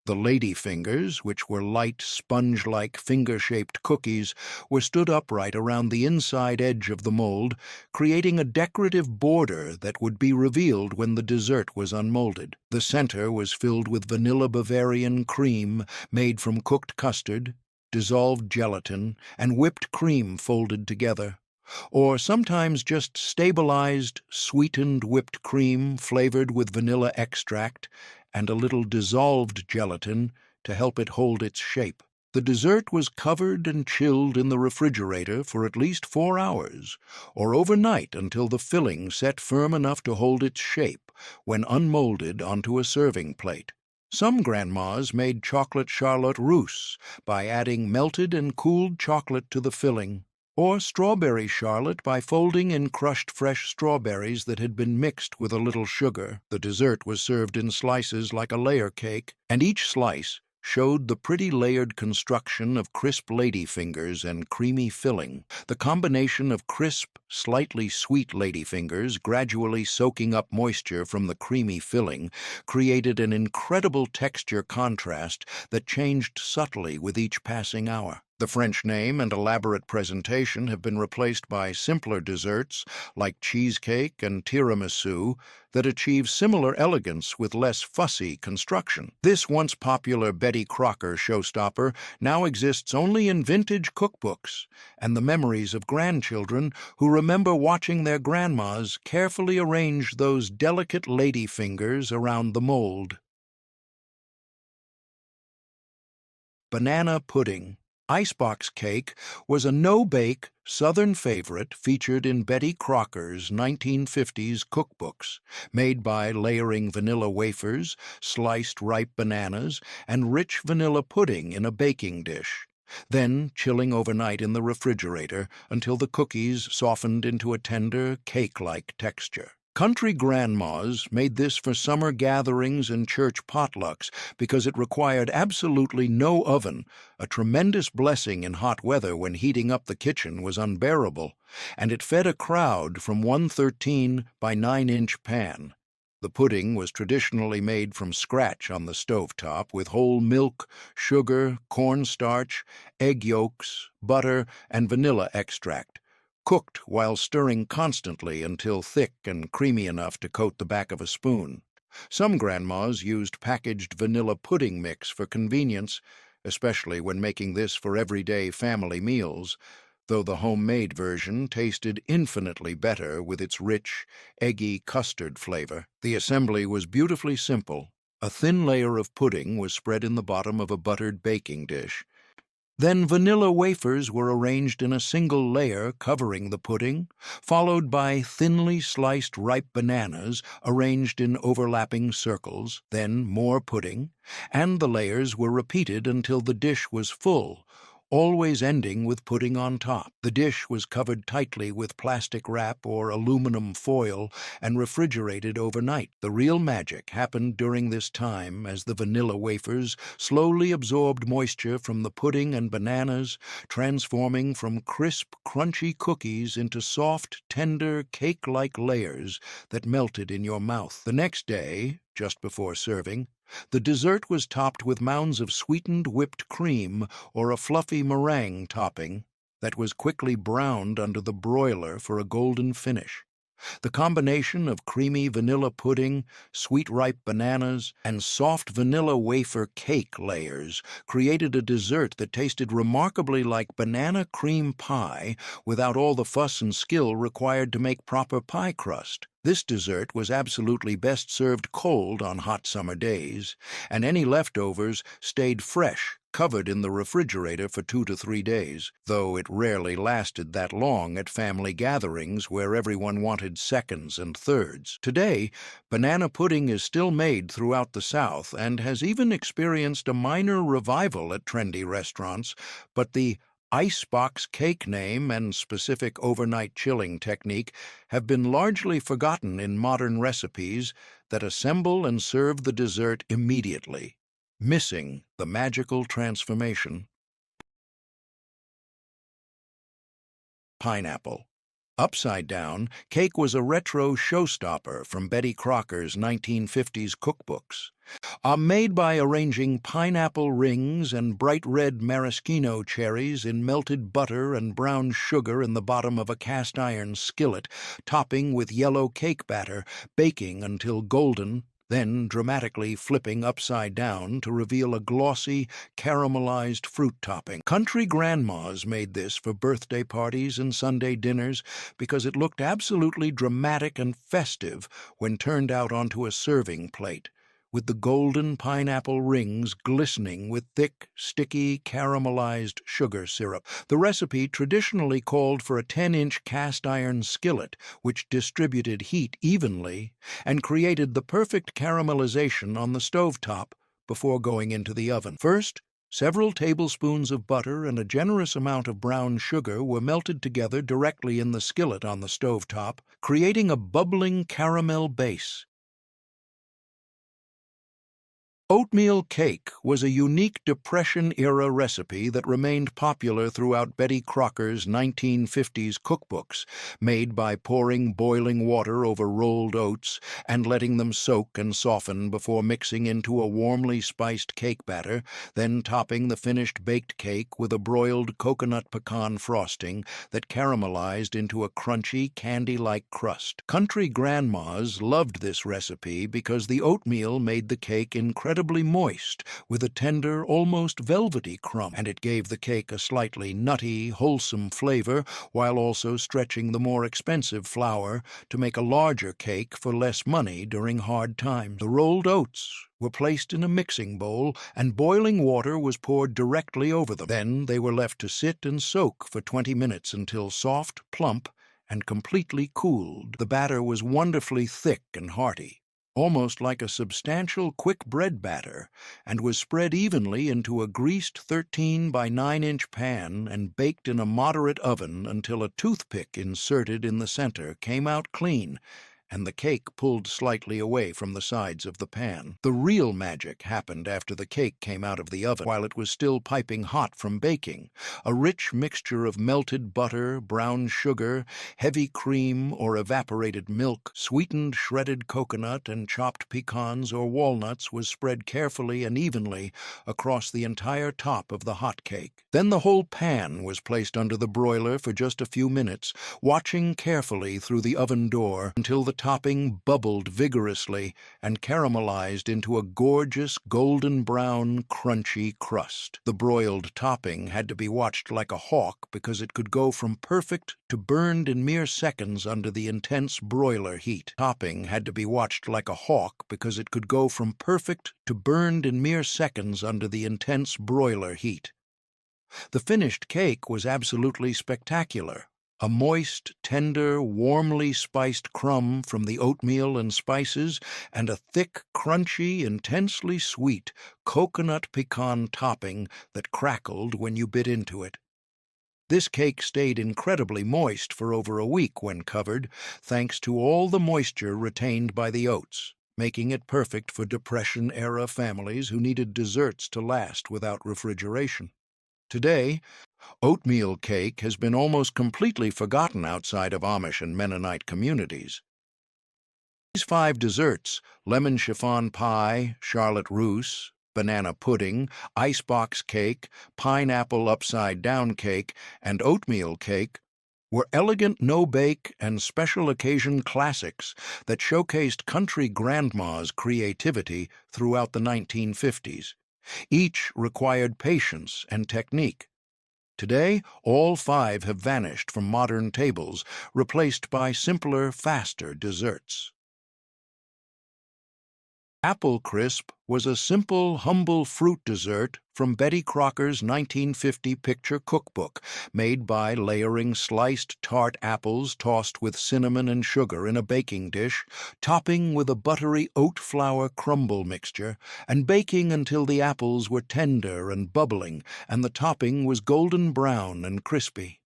The lady fingers, which were light, sponge-like, finger-shaped cookies, were stood upright around the inside edge of the mold, creating a decorative border that would be revealed when the dessert was unmolded. The center was filled with vanilla Bavarian cream made from cooked custard, dissolved gelatin, and whipped cream folded together, or sometimes just stabilized, sweetened whipped cream flavored with vanilla extract and a little dissolved gelatin to help it hold its shape. The dessert was covered and chilled in the refrigerator for at least 4 hours, or overnight until the filling set firm enough to hold its shape when unmolded onto a serving plate. Some grandmas made chocolate Charlotte Russe by adding melted and cooled chocolate to the filling, or strawberry charlotte by folding in crushed fresh strawberries that had been mixed with a little sugar. The dessert was served in slices like a layer cake, and each slice showed the pretty layered construction of crisp ladyfingers and creamy filling. The combination of crisp, slightly sweet ladyfingers gradually soaking up moisture from the creamy filling created an incredible texture contrast that changed subtly with each passing hour. The French name and elaborate presentation have been replaced by simpler desserts like cheesecake and tiramisu that achieve similar elegance with less fussy construction. This once popular Betty Crocker showstopper now exists only in vintage cookbooks and the memories of grandchildren who remember watching their grandmas carefully arrange those delicate ladyfingers around the mold. Banana pudding. Icebox cake was a no-bake Southern favorite featured in Betty Crocker's 1950s cookbooks, made by layering vanilla wafers, sliced ripe bananas, and rich vanilla pudding in a baking dish, then chilling overnight in the refrigerator until the cookies softened into a tender, cake-like texture. Country grandmas made this for summer gatherings and church potlucks because it required absolutely no oven, a tremendous blessing in hot weather when heating up the kitchen was unbearable, and it fed a crowd from 113 by 9-inch pan. The pudding was traditionally made from scratch on the stovetop with whole milk, sugar, cornstarch, egg yolks, butter, and vanilla extract, cooked while stirring constantly until thick and creamy enough to coat the back of a spoon. Some grandmas used packaged vanilla pudding mix for convenience, especially when making this for everyday family meals, though the homemade version tasted infinitely better with its rich, eggy custard flavor. The assembly was beautifully simple. A thin layer of pudding was spread in the bottom of a buttered baking dish. Then vanilla wafers were arranged in a single layer covering the pudding, followed by thinly sliced ripe bananas arranged in overlapping circles, then more pudding, and the layers were repeated until the dish was full, always ending with pudding on top. The dish was covered tightly with plastic wrap or aluminum foil and refrigerated overnight. The real magic happened during this time as the vanilla wafers slowly absorbed moisture from the pudding and bananas, transforming from crisp, crunchy cookies into soft, tender, cake-like layers that melted in your mouth. The next day, just before serving, the dessert was topped with mounds of sweetened whipped cream or a fluffy meringue topping that was quickly browned under the broiler for a golden finish. The combination of creamy vanilla pudding, sweet ripe bananas, and soft vanilla wafer cake layers created a dessert that tasted remarkably like banana cream pie without all the fuss and skill required to make proper pie crust. This dessert was absolutely best served cold on hot summer days, and any leftovers stayed fresh, covered in the refrigerator for 2 to 3 days, though it rarely lasted that long at family gatherings where everyone wanted seconds and thirds. Today, banana pudding is still made throughout the South and has even experienced a minor revival at trendy restaurants, but the icebox cake name and specific overnight chilling technique have been largely forgotten in modern recipes that assemble and serve the dessert immediately, missing the magical transformation. Pineapple. Upside down, cake was a retro showstopper from Betty Crocker's 1950s cookbooks. Made by arranging pineapple rings and bright red maraschino cherries in melted butter and brown sugar in the bottom of a cast-iron skillet, topping with yellow cake batter, baking until golden, then dramatically flipping upside down to reveal a glossy, caramelized fruit topping. Country grandmas made this for birthday parties and Sunday dinners because it looked absolutely dramatic and festive when turned out onto a serving plate, with the golden pineapple rings glistening with thick, sticky, caramelized sugar syrup. The recipe traditionally called for a 10-inch cast-iron skillet, which distributed heat evenly and created the perfect caramelization on the stovetop before going into the oven. First, several tablespoons of butter and a generous amount of brown sugar were melted together directly in the skillet on the stovetop, creating a bubbling caramel base. Oatmeal cake was a unique Depression-era recipe that remained popular throughout Betty Crocker's 1950s cookbooks, made by pouring boiling water over rolled oats and letting them soak and soften before mixing into a warmly spiced cake batter, then topping the finished baked cake with a broiled coconut pecan frosting that caramelized into a crunchy, candy-like crust. Country grandmas loved this recipe because the oatmeal made the cake incredibly incredibly moist, with a tender, almost velvety crumb, and it gave the cake a slightly nutty, wholesome flavor, while also stretching the more expensive flour to make a larger cake for less money during hard times. The rolled oats were placed in a mixing bowl, and boiling water was poured directly over them. Then they were left to sit and soak for 20 minutes until soft, plump, and completely cooled. The batter was wonderfully thick and hearty, almost like a substantial quick bread batter, and was spread evenly into a greased 13 by 9-inch pan and baked in a moderate oven until a toothpick inserted in the center came out clean and the cake pulled slightly away from the sides of the pan. The real magic happened after the cake came out of the oven while it was still piping hot from baking. A rich mixture of melted butter, brown sugar, heavy cream or evaporated milk, sweetened shredded coconut, and chopped pecans or walnuts was spread carefully and evenly across the entire top of the hot cake. Then the whole pan was placed under the broiler for just a few minutes, watching carefully through the oven door until the topping bubbled vigorously and caramelized into a gorgeous golden-brown, crunchy crust. The broiled topping had to be watched like a hawk because it could go from perfect to burned in mere seconds under the intense broiler heat. Topping had to be watched like a hawk because it could go from perfect to burned in mere seconds under the intense broiler heat. The finished cake was absolutely spectacular. A moist, tender, warmly spiced crumb from the oatmeal and spices, and a thick, crunchy, intensely sweet coconut pecan topping that crackled when you bit into it. This cake stayed incredibly moist for over a week when covered, thanks to all the moisture retained by the oats, making it perfect for Depression-era families who needed desserts to last without refrigeration. Today, oatmeal cake has been almost completely forgotten outside of Amish and Mennonite communities. These 5 desserts, lemon chiffon pie, Charlotte russe, banana pudding, icebox cake, pineapple upside-down cake, and oatmeal cake, were elegant no-bake and special occasion classics that showcased country grandma's creativity throughout the 1950s. Each required patience and technique. Today, all 5 have vanished from modern tables, replaced by simpler, faster desserts. Apple Crisp was a simple, humble fruit dessert from Betty Crocker's 1950 picture cookbook, made by layering sliced tart apples tossed with cinnamon and sugar in a baking dish, topping with a buttery oat flour crumble mixture, and baking until the apples were tender and bubbling and the topping was golden brown and crispy.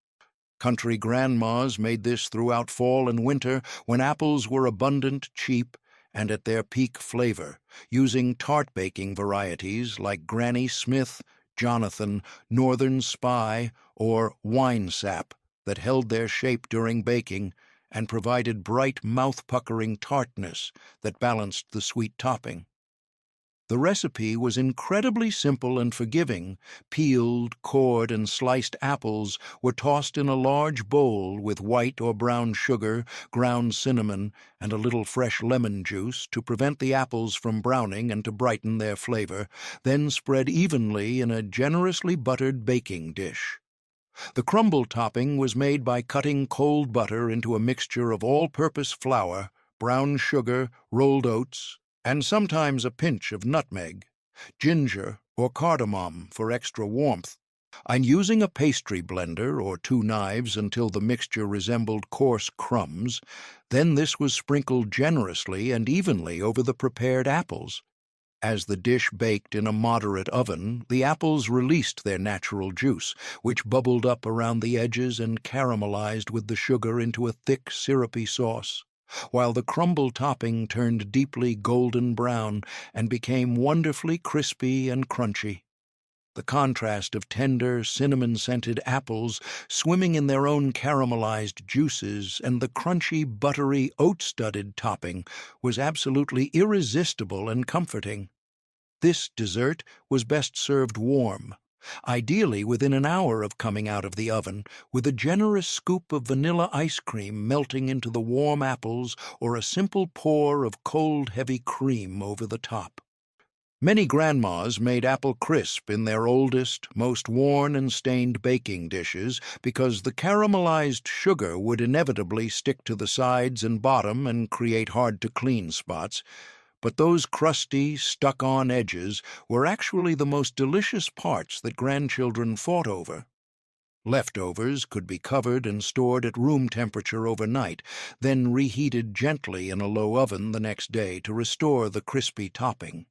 Country grandmas made this throughout fall and winter when apples were abundant, cheap, and at their peak flavor, using tart baking varieties like Granny Smith, Jonathan, Northern Spy, or Wine Sap that held their shape during baking and provided bright, mouth-puckering tartness that balanced the sweet topping. The recipe was incredibly simple and forgiving. Peeled, cored, and sliced apples were tossed in a large bowl with white or brown sugar, ground cinnamon, and a little fresh lemon juice to prevent the apples from browning and to brighten their flavor, then spread evenly in a generously buttered baking dish. The crumble topping was made by cutting cold butter into a mixture of all-purpose flour, brown sugar, rolled oats, and sometimes a pinch of nutmeg, ginger, or cardamom for extra warmth, and using a pastry blender or 2 knives until the mixture resembled coarse crumbs. Then this was sprinkled generously and evenly over the prepared apples. As the dish baked in a moderate oven, the apples released their natural juice, which bubbled up around the edges and caramelized with the sugar into a thick, syrupy sauce, while the crumble topping turned deeply golden brown and became wonderfully crispy and crunchy. The contrast of tender, cinnamon-scented apples swimming in their own caramelized juices and the crunchy, buttery, oat-studded topping was absolutely irresistible and comforting. This dessert was best served warm, ideally within an hour of coming out of the oven, with a generous scoop of vanilla ice cream melting into the warm apples or a simple pour of cold, heavy cream over the top. Many grandmas made apple crisp in their oldest, most worn and stained baking dishes because the caramelized sugar would inevitably stick to the sides and bottom and create hard-to-clean spots. But those crusty, stuck-on edges were actually the most delicious parts that grandchildren fought over. Leftovers could be covered and stored at room temperature overnight, then reheated gently in a low oven the next day to restore the crispy topping.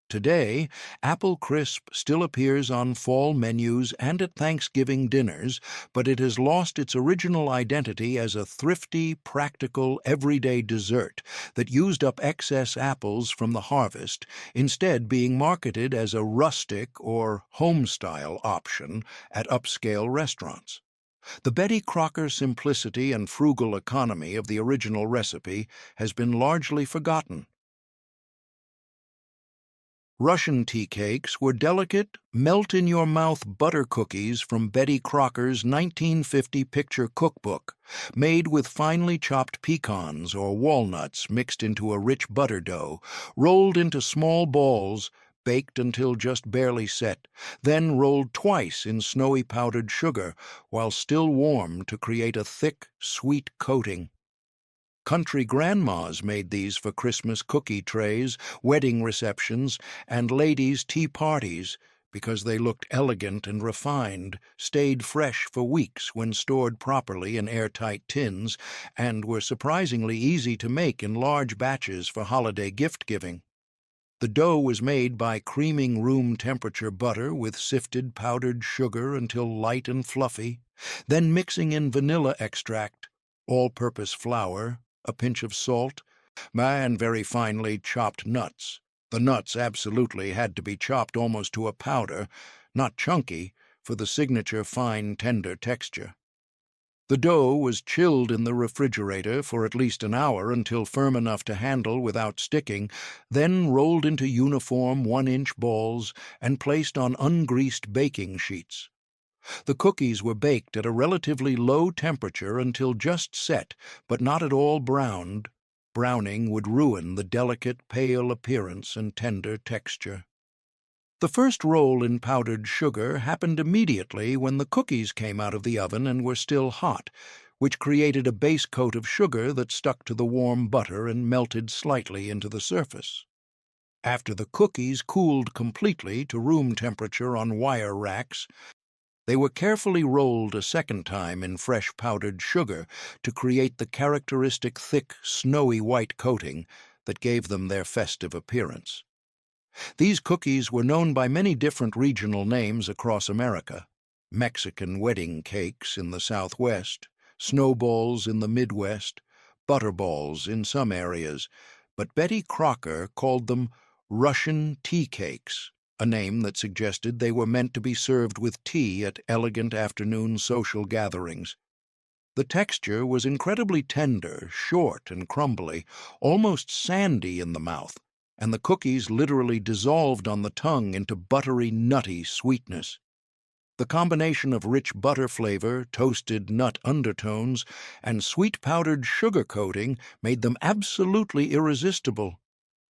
Today, apple crisp still appears on fall menus and at Thanksgiving dinners, but it has lost its original identity as a thrifty, practical, everyday dessert that used up excess apples from the harvest, instead being marketed as a rustic or home-style option at upscale restaurants. The Betty Crocker simplicity and frugal economy of the original recipe has been largely forgotten. Russian tea cakes were delicate, melt-in-your-mouth butter cookies from Betty Crocker's 1950 picture cookbook, made with finely chopped pecans or walnuts mixed into a rich butter dough, rolled into small balls, baked until just barely set, then rolled twice in snowy powdered sugar while still warm to create a thick, sweet coating. Country grandmas made these for Christmas cookie trays, wedding receptions, and ladies' tea parties because they looked elegant and refined, stayed fresh for weeks when stored properly in airtight tins, and were surprisingly easy to make in large batches for holiday gift-giving. The dough was made by creaming room-temperature butter with sifted powdered sugar until light and fluffy, then mixing in vanilla extract, all-purpose flour, a pinch of salt, and very finely chopped nuts. The nuts absolutely had to be chopped almost to a powder, not chunky, for the signature fine, tender texture. The dough was chilled in the refrigerator for at least an hour until firm enough to handle without sticking, then rolled into uniform 1-inch balls and placed on ungreased baking sheets. The cookies were baked at a relatively low temperature until just set, but not at all browned. Browning would ruin the delicate, pale appearance and tender texture. The first roll in powdered sugar happened immediately when the cookies came out of the oven and were still hot, which created a base coat of sugar that stuck to the warm butter and melted slightly into the surface. After the cookies cooled completely to room temperature on wire racks, they were carefully rolled a second time in fresh powdered sugar to create the characteristic thick, snowy white coating that gave them their festive appearance. These cookies were known by many different regional names across America: Mexican wedding cakes in the Southwest, snowballs in the Midwest, butterballs in some areas, but Betty Crocker called them Russian tea cakes, a name that suggested they were meant to be served with tea at elegant afternoon social gatherings. The texture was incredibly tender, short and crumbly, almost sandy in the mouth, and the cookies literally dissolved on the tongue into buttery, nutty sweetness. The combination of rich butter flavor, toasted nut undertones, and sweet powdered sugar coating made them absolutely irresistible.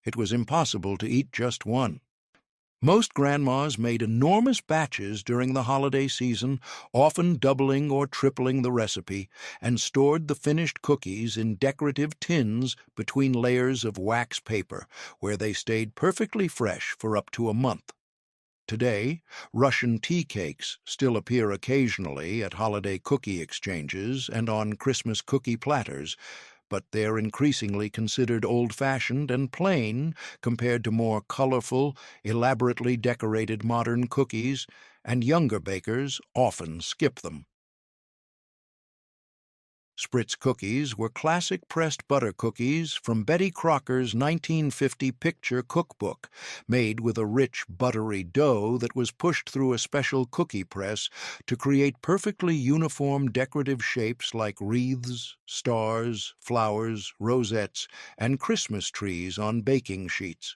It was impossible to eat just one. Most grandmas made enormous batches during the holiday season, often doubling or tripling the recipe, and stored the finished cookies in decorative tins between layers of wax paper, where they stayed perfectly fresh for up to a month. Today, Russian tea cakes still appear occasionally at holiday cookie exchanges and on Christmas cookie platters, but they're increasingly considered old-fashioned and plain compared to more colorful, elaborately decorated modern cookies, and younger bakers often skip them. Spritz cookies were classic pressed butter cookies from Betty Crocker's 1950 picture cookbook, made with a rich, buttery dough that was pushed through a special cookie press to create perfectly uniform decorative shapes like wreaths, stars, flowers, rosettes, and Christmas trees on baking sheets.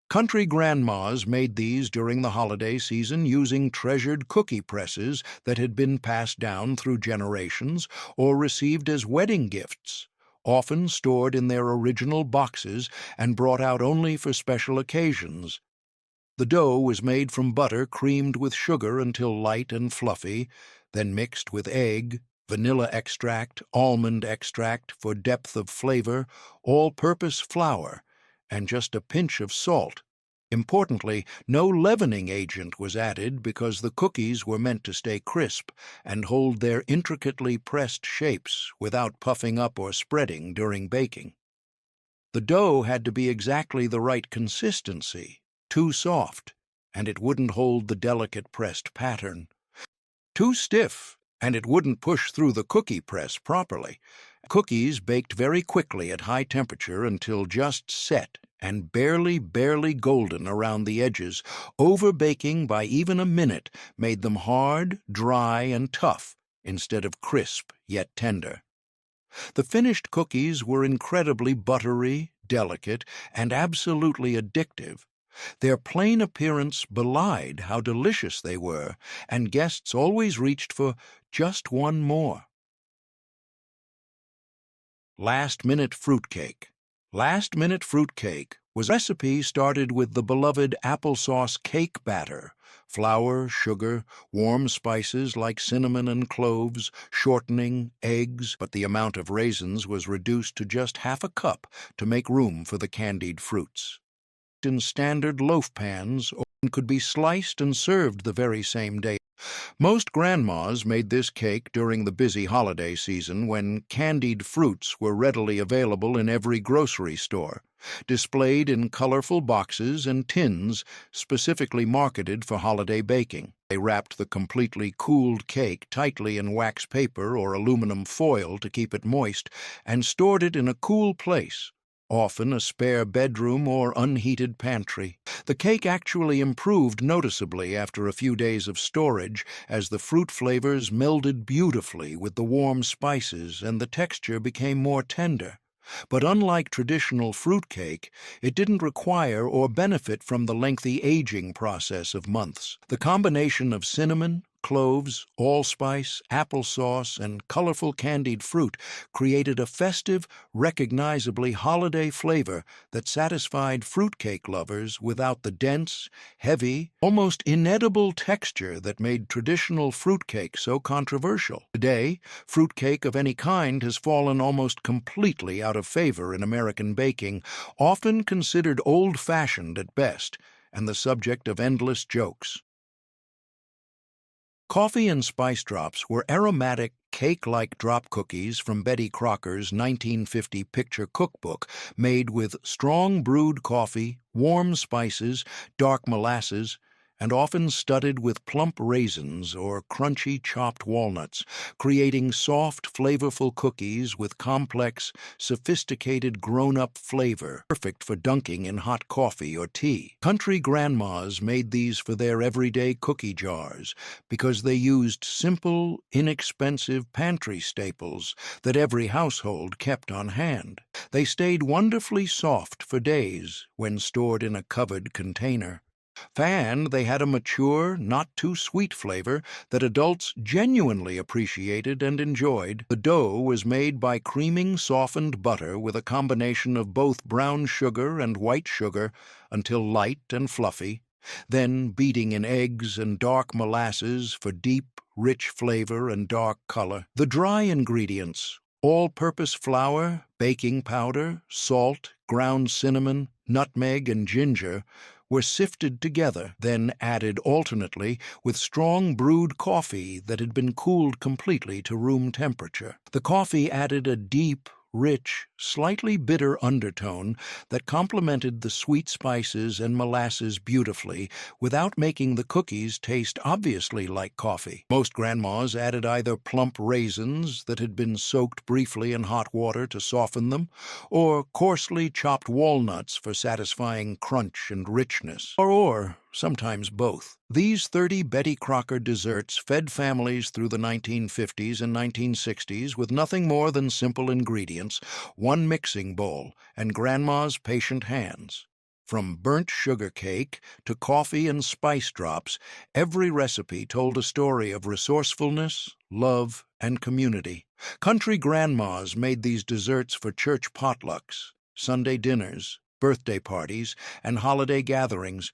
Country grandmas made these during the holiday season using treasured cookie presses that had been passed down through generations or received as wedding gifts, often stored in their original boxes and brought out only for special occasions. The dough was made from butter creamed with sugar until light and fluffy, then mixed with egg, vanilla extract, almond extract for depth of flavor, all-purpose flour, and just a pinch of salt. Importantly, no leavening agent was added because the cookies were meant to stay crisp and hold their intricately pressed shapes without puffing up or spreading during baking. The dough had to be exactly the right consistency, too soft, and it wouldn't hold the delicate pressed pattern. Too stiff, and it wouldn't push through the cookie press properly. Cookies baked very quickly at high temperature until just set and barely golden around the edges. Over-baking by even a minute made them hard, dry, and tough instead of crisp yet tender. The finished cookies were incredibly buttery, delicate, and absolutely addictive. Their plain appearance belied how delicious they were, and guests always reached for just one more. Last-minute fruitcake. Last-minute fruitcake was a recipe started with the beloved applesauce cake batter, flour, sugar, warm spices like cinnamon and cloves, shortening, eggs, but the amount of raisins was reduced to just half a cup to make room for the candied fruits. In standard loaf pans, or could be sliced and served the very same day. Most grandmas made this cake during the busy holiday season when candied fruits were readily available in every grocery store, displayed in colorful boxes and tins specifically marketed for holiday baking. They wrapped the completely cooled cake tightly in wax paper or aluminum foil to keep it moist and stored it in a cool place, often a spare bedroom or unheated pantry. The cake actually improved noticeably after a few days of storage as the fruit flavors melded beautifully with the warm spices and the texture became more tender. But unlike traditional fruit cake, it didn't require or benefit from the lengthy aging process of months. The combination of cinnamon, cloves, allspice, applesauce, and colorful candied fruit created a festive, recognizably holiday flavor that satisfied fruitcake lovers without the dense, heavy, almost inedible texture that made traditional fruitcake so controversial. Today, fruitcake of any kind has fallen almost completely out of favor in American baking, often considered old-fashioned at best, and the subject of endless jokes. Coffee and spice drops were aromatic, cake-like drop cookies from Betty Crocker's 1950 picture cookbook, made with strong brewed coffee, warm spices, dark molasses, and often studded with plump raisins or crunchy chopped walnuts, creating soft, flavorful cookies with complex, sophisticated grown-up flavor, perfect for dunking in hot coffee or tea. Country grandmas made these for their everyday cookie jars because they used simple, inexpensive pantry staples that every household kept on hand. They stayed wonderfully soft for days when stored in a covered container. And they had a mature, not-too-sweet flavor that adults genuinely appreciated and enjoyed. The dough was made by creaming softened butter with a combination of both brown sugar and white sugar until light and fluffy, then beating in eggs and dark molasses for deep, rich flavor and dark color. The dry ingredients, all-purpose flour, baking powder, salt, ground cinnamon, nutmeg, and ginger, were sifted together, then added alternately with strong brewed coffee that had been cooled completely to room temperature. The coffee added a deep, rich, slightly bitter undertone that complemented the sweet spices and molasses beautifully without making the cookies taste obviously like coffee. Most grandmas added either plump raisins that had been soaked briefly in hot water to soften them, or coarsely chopped walnuts for satisfying crunch and richness, or sometimes both. These 30 Betty Crocker desserts fed families through the 1950s and 1960s with nothing more than simple ingredients, one mixing bowl, and Grandma's patient hands. From burnt sugar cake to coffee and spice drops, every recipe told a story of resourcefulness, love, and community. Country grandmas made these desserts for church potlucks, Sunday dinners, birthday parties, and holiday gatherings,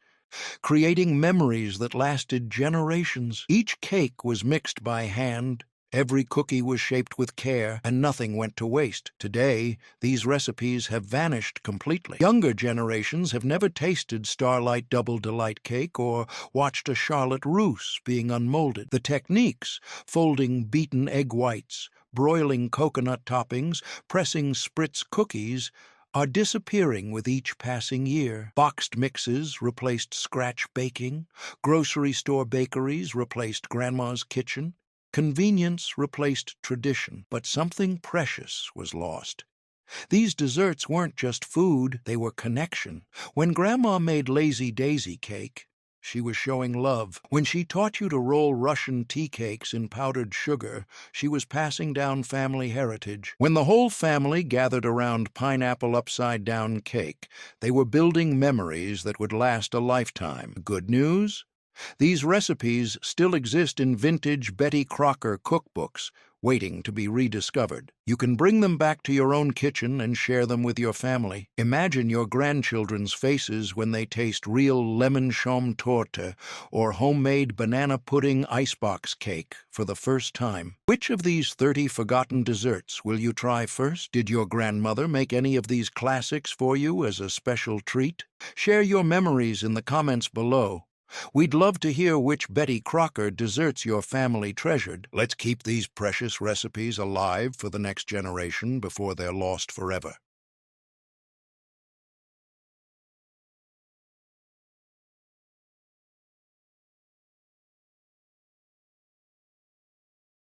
creating memories that lasted generations. Each cake was mixed by hand, every cookie was shaped with care, and nothing went to waste. Today, these recipes have vanished completely. Younger generations have never tasted Starlight Double Delight cake or watched a Charlotte Russe being unmolded. The techniques, folding beaten egg whites, broiling coconut toppings, pressing spritz cookies, are disappearing with each passing year. Boxed mixes replaced scratch baking, grocery store bakeries replaced grandma's kitchen, convenience replaced tradition, but something precious was lost. These desserts weren't just food, they were connection. When Grandma made Lazy Daisy cake, she was showing love. When she taught you to roll Russian tea cakes in powdered sugar, she was passing down family heritage. When the whole family gathered around pineapple upside-down cake, they were building memories that would last a lifetime. Good news? These recipes still exist in vintage Betty Crocker cookbooks, waiting to be rediscovered. You can bring them back to your own kitchen and share them with your family. Imagine your grandchildren's faces when they taste real lemon chaume torte or homemade banana pudding icebox cake for the first time. Which of these 30 forgotten desserts will you try first? Did your grandmother make any of these classics for you as a special treat? Share your memories in the comments below. We'd love to hear which Betty Crocker desserts your family treasured. Let's keep these precious recipes alive for the next generation before they're lost forever.